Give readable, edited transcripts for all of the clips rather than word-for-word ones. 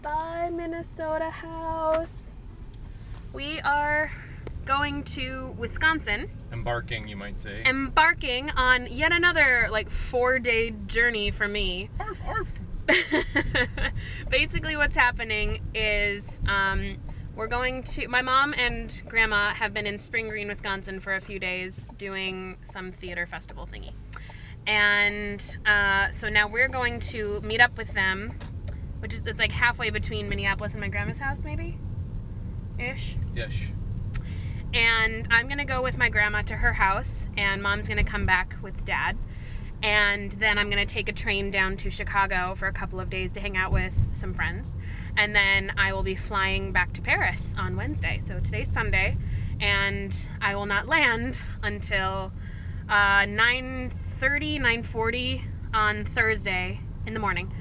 Bye, Minnesota house. We are going to Wisconsin. Embarking, you might say. Embarking on yet another, like, 4-day journey for me. Arf, arf. Basically what's happening is, we're going to, my mom and grandma have been in Spring Green, Wisconsin for a few days doing some theater festival thingy. And, so now we're going to meet up with them, which is, it's like halfway between Minneapolis and my grandma's house, maybe? Ish? Yes. And I'm gonna go with my grandma to her house, and Mom's gonna come back with Dad. And then I'm gonna take a train down to Chicago for a couple of days to hang out with some friends. And then I will be flying back to Paris on Wednesday. So today's Sunday, and I will not land until 9:30, 9:40 on Thursday in the morning,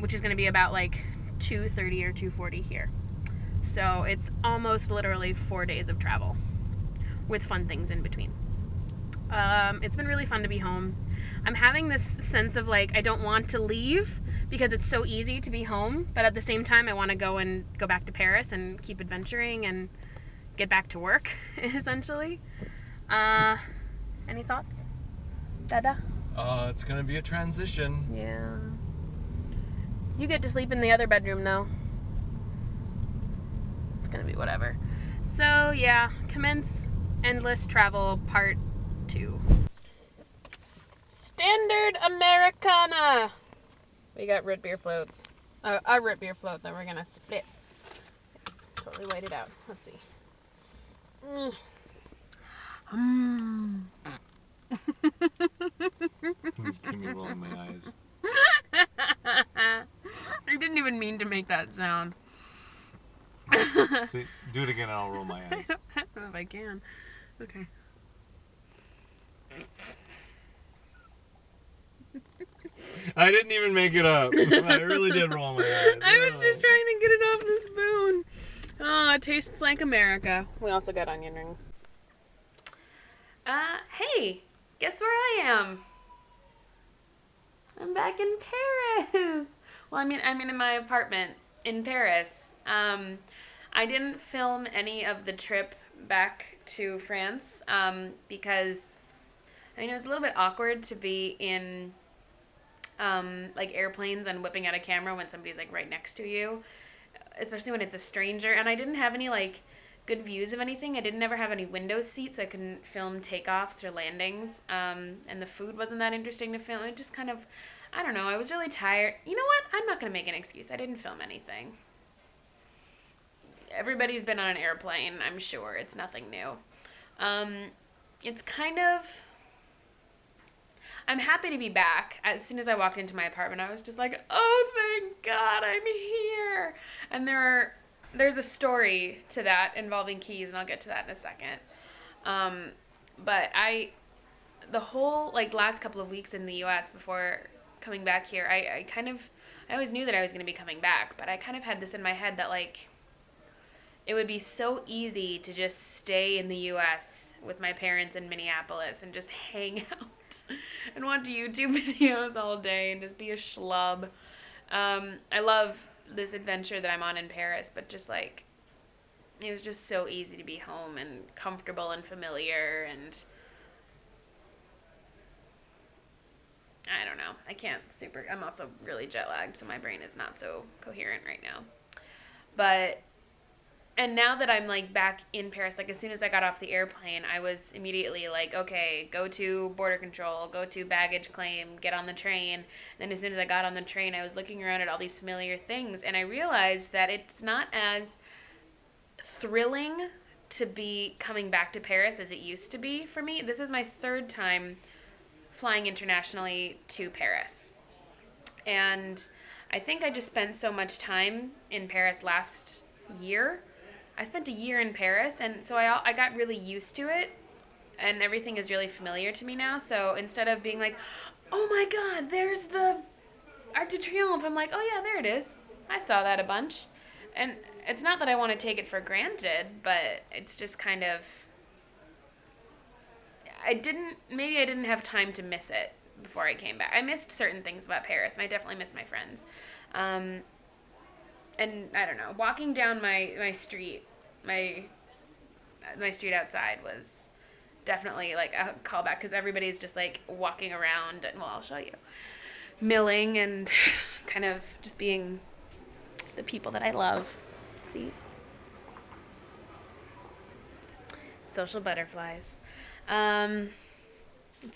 which is gonna be about like 2:30 or 2:40 here. So it's almost literally 4 days of travel with fun things in between. It's been really fun to be home. I'm having this sense of like I don't want to leave because it's so easy to be home, but at the same time I want to go back to Paris and keep adventuring and get back to work essentially. Any thoughts, Dada? It's gonna be a transition. Yeah. You get to sleep in the other bedroom though. Gonna be whatever. So yeah, commence endless travel part 2. Standard Americana. We got root beer floats. A root beer float that we're gonna split. Totally white it out. Let's see. Give me rolling my eyes. I didn't even mean to make that sound. See, do it again and I'll roll my eyes. I don't know if I can. Okay. I didn't even make it up. I really did roll my eyes. I was just trying to get it off the spoon. Oh, it tastes like America. We also got onion rings. Hey, guess where I am? I'm back in Paris. Well, I'm in my apartment in Paris. I didn't film any of the trip back to France, because, I mean, it was a little bit awkward to be in, like, airplanes and whipping out a camera when somebody's, like, right next to you, especially when it's a stranger, and I didn't have any, like, good views of anything. I didn't ever have any window seats, so I couldn't film takeoffs or landings, and the food wasn't that interesting to film. It just kind of, I don't know, I was really tired. You know what? I'm not going to make an excuse. I didn't film anything. Everybody's been on an airplane, I'm sure. It's nothing new. It's kind of... I'm happy to be back. As soon as I walked into my apartment, I was just like, oh, thank God, I'm here. And there's a story to that involving keys, and I'll get to that in a second. But the whole, like, last couple of weeks in the U.S. before coming back here, I always knew that I was going to be coming back, but I kind of had this in my head that, like, it would be so easy to just stay in the U.S. with my parents in Minneapolis and just hang out and watch YouTube videos all day and just be a schlub. I love this adventure that I'm on in Paris, but just like, it was just so easy to be home and comfortable and familiar, and I don't know. I'm also really jet lagged, so my brain is not so coherent right now. And now that I'm, like, back in Paris, like, as soon as I got off the airplane, I was immediately like, okay, go to border control, go to baggage claim, get on the train. Then as soon as I got on the train, I was looking around at all these familiar things, and I realized that it's not as thrilling to be coming back to Paris as it used to be for me. This is my 3rd time flying internationally to Paris. And I think I just spent so much time in Paris last year. I spent a year in Paris, and so I got really used to it, and everything is really familiar to me now. So instead of being like, oh my God, there's the Arc de Triomphe, I'm like, oh yeah, there it is. I saw that a bunch. And it's not that I want to take it for granted, but it's just kind of, maybe I didn't have time to miss it before I came back. I missed certain things about Paris, and I definitely missed my friends. and I don't know, walking down my street, my street outside was definitely like a callback because everybody's just like walking around and, well, I'll show you, milling and kind of just being the people that I love. See? Social butterflies.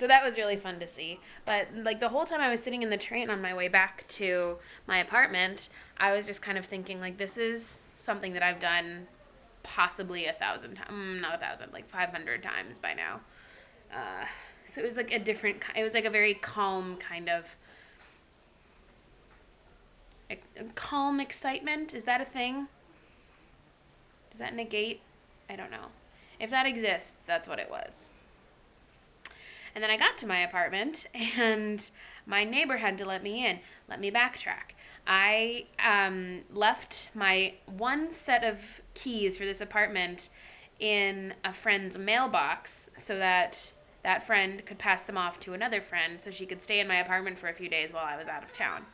So that was really fun to see. But like the whole time I was sitting in the train on my way back to my apartment, I was just kind of thinking like this is something that I've done possibly 1,000 times, not 1,000, like 500 times by now. So it was like it was like a very calm kind of, calm excitement. Is that a thing? Does that negate? I don't know. If that exists, that's what it was. And then I got to my apartment, and my neighbor had to let me in, let me backtrack. I left my one set of keys for this apartment in a friend's mailbox so that that friend could pass them off to another friend so she could stay in my apartment for a few days while I was out of town.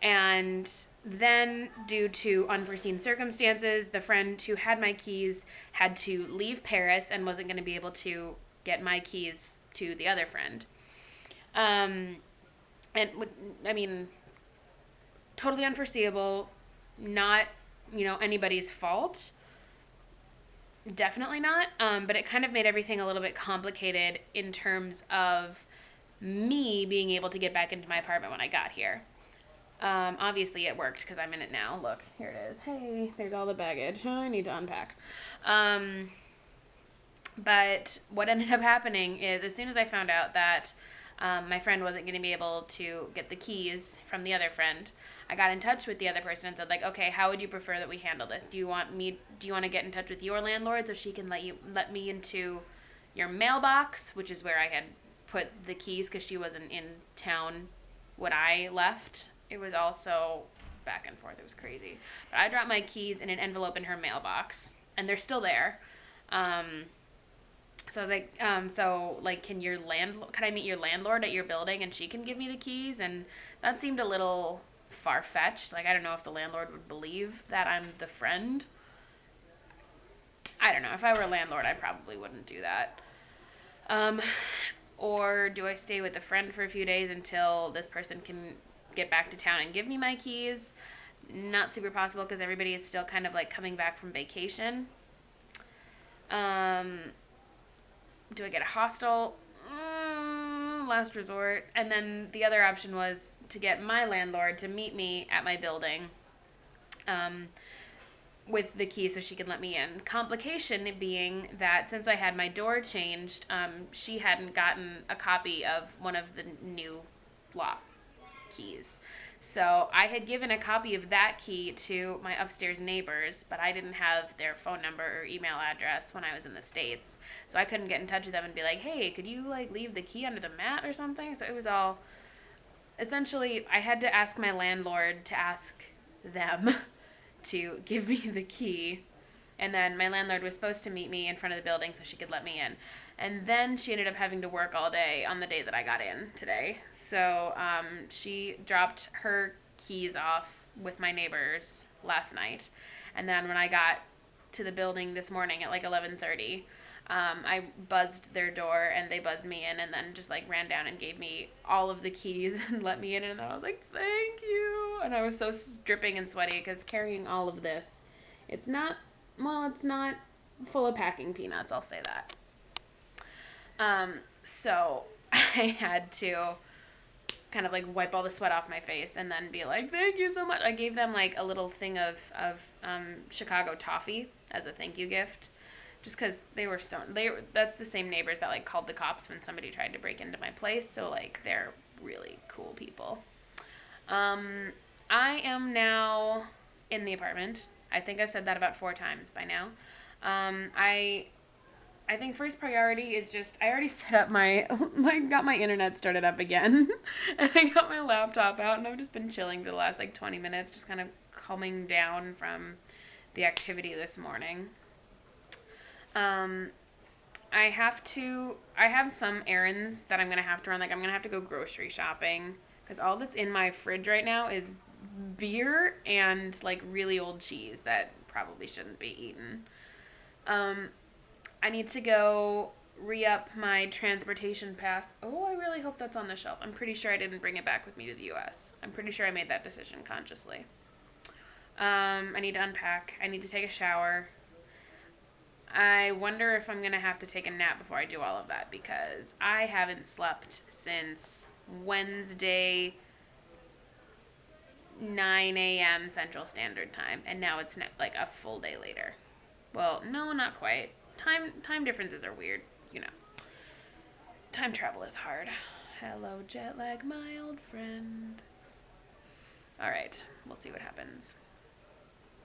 And then, due to unforeseen circumstances, the friend who had my keys had to leave Paris and wasn't going to be able to get my keys to the other friend. And I mean, totally unforeseeable, not, anybody's fault. Definitely not. But it kind of made everything a little bit complicated in terms of me being able to get back into my apartment when I got here. Obviously it worked because I'm in it now. Look, here it is. Hey, there's all the baggage. I need to unpack. But what ended up happening is as soon as I found out that my friend wasn't going to be able to get the keys from the other friend, I got in touch with the other person and said, like, okay, how would you prefer that we handle this? Do you want to get in touch with your landlord so she can let me into your mailbox, which is where I had put the keys because she wasn't in town when I left. It was also back and forth. It was crazy. But I dropped my keys in an envelope in her mailbox, and they're still there. So can I meet your landlord at your building and she can give me the keys? And that seemed a little far-fetched. Like, I don't know if the landlord would believe that I'm the friend. I don't know. If I were a landlord, I probably wouldn't do that. Or do I stay with the friend for a few days until this person can get back to town and give me my keys? Not super possible because everybody is still kind of like coming back from vacation. Do I get a hostel? Last resort. And then the other option was to get my landlord to meet me at my building with the key so she can let me in. Complication being that since I had my door changed, she hadn't gotten a copy of one of the new lock keys. So I had given a copy of that key to my upstairs neighbors, but I didn't have their phone number or email address when I was in the States. So I couldn't get in touch with them and be like, hey, could you leave the key under the mat or something? So it was all, essentially, I had to ask my landlord to ask them to give me the key. And then my landlord was supposed to meet me in front of the building so she could let me in. And then she ended up having to work all day on the day that I got in today. So she dropped her keys off with my neighbors last night. And then when I got to the building this morning at 11:30, I buzzed their door and they buzzed me in and then just ran down and gave me all of the keys and let me in. And I was like, thank you. And I was so dripping and sweaty because carrying all of this, it's not full of packing peanuts, I'll say that. So I had to kind of wipe all the sweat off my face and then be like, thank you so much. I gave them a little thing of Chicago toffee as a thank you gift, just because that's the same neighbors that called the cops when somebody tried to break into my place. So they're really cool people. I am now in the apartment. I think I've said that about 4 times by now. I think first priority is just, I already set up got my internet started up again, and I got my laptop out, and I've just been chilling for the last 20 minutes, just kind of calming down from the activity this morning. I have some errands that I'm going to have to run, I'm going to have to go grocery shopping, because all that's in my fridge right now is beer and like really old cheese that probably shouldn't be eaten. I need to go re-up my transportation pass. Oh, I really hope that's on the shelf. I'm pretty sure I didn't bring it back with me to the U.S. I'm pretty sure I made that decision consciously. I need to unpack. I need to take a shower. I wonder if I'm going to have to take a nap before I do all of that because I haven't slept since Wednesday 9 a.m. Central Standard Time, and now it's like a full day later. Well, no, not quite. Time differences are weird, you know. Time travel is hard. Hello, jet lag, my old friend. Alright, we'll see what happens.